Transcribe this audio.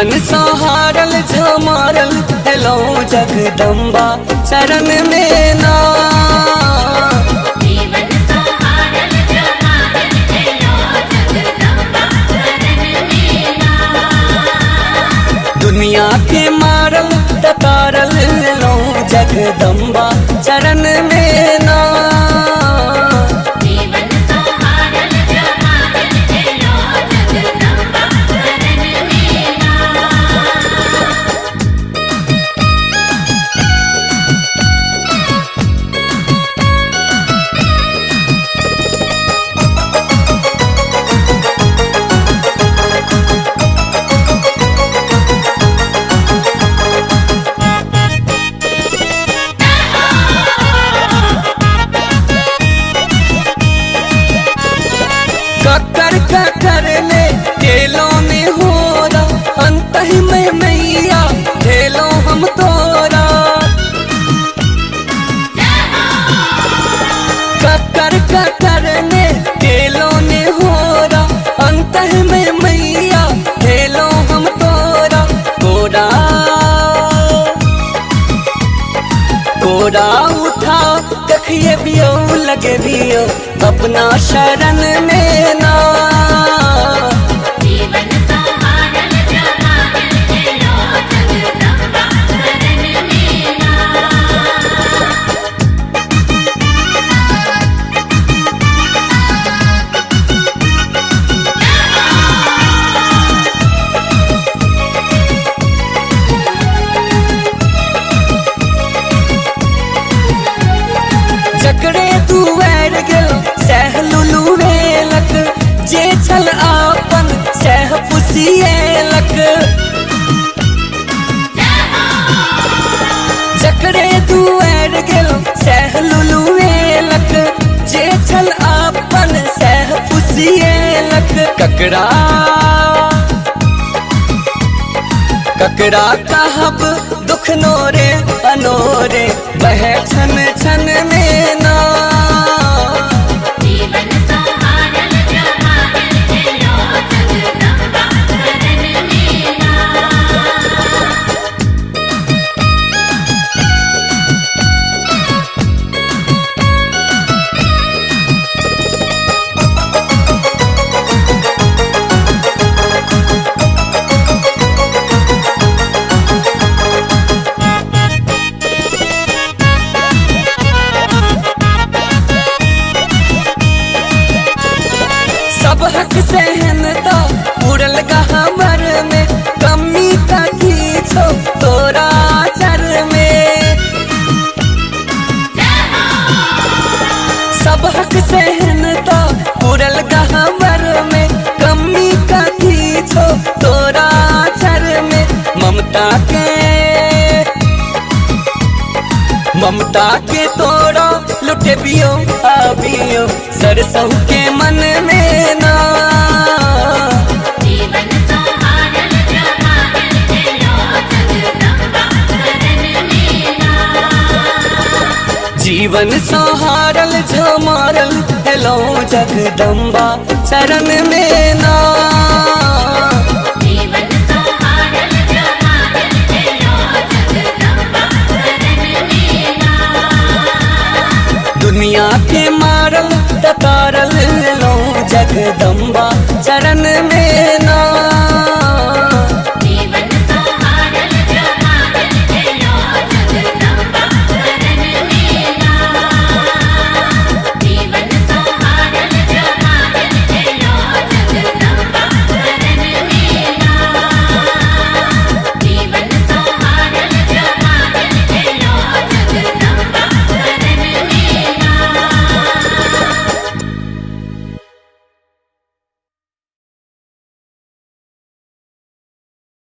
जीवन सहारल झमारल hello Jagdamba चरण में ना। जीवन सहारल झमारल हेलो जगदम्बा चरण में ना। दुनिया के मारल ततारल हेलो जगदम्बा चरण में ना। जीवन सहारल झमारल हेलो जगदम्बा चरण में ना। ककर ले ढेलों में हो रहा अंत ही में मैया ढेलों हम तोरा। ककर ले ढेलों में हो रहा अंत ही में मैया ढेलों हम तोरा। कोरा कोरा उठा देखिए बियो लगे बियो अपना शरण में ना। जीवन सहारल झमारल हेलो जगदम्बा चरण में ना। जकड़े तू वैर गेल सहलुलु वेलक जे छल आपन सह पुसिएलक। जकड़े तू वैर गेल सहलुलु वेलक जे छल आपन सह पुसिएलक। ककरा कहब दुख नोरे अनोरे बहे छन छन में ना। जीवन सहारल झमारल हेलो जगदम्बा चरण में ना। सब हक सहनता उड़ल गहबर में कमी का छो तोरा चर में। सब हक सहनता उड़ल गहबर में कमी का छो तोरा चर में। ममता के तोड़ा लुटे बियो आबियो सरसों के मन में ना। जीवन सहारल झमारल हेलो जगदम्बा चरण में ना। जीवन सहारल झमारल हेलो जगदम्बा चरण में ना। जीवन सहारल झमारल हेलो जगदम्बा चरण में ना। दुनिया के मारल ततारल हेलो जगदम्बा चरण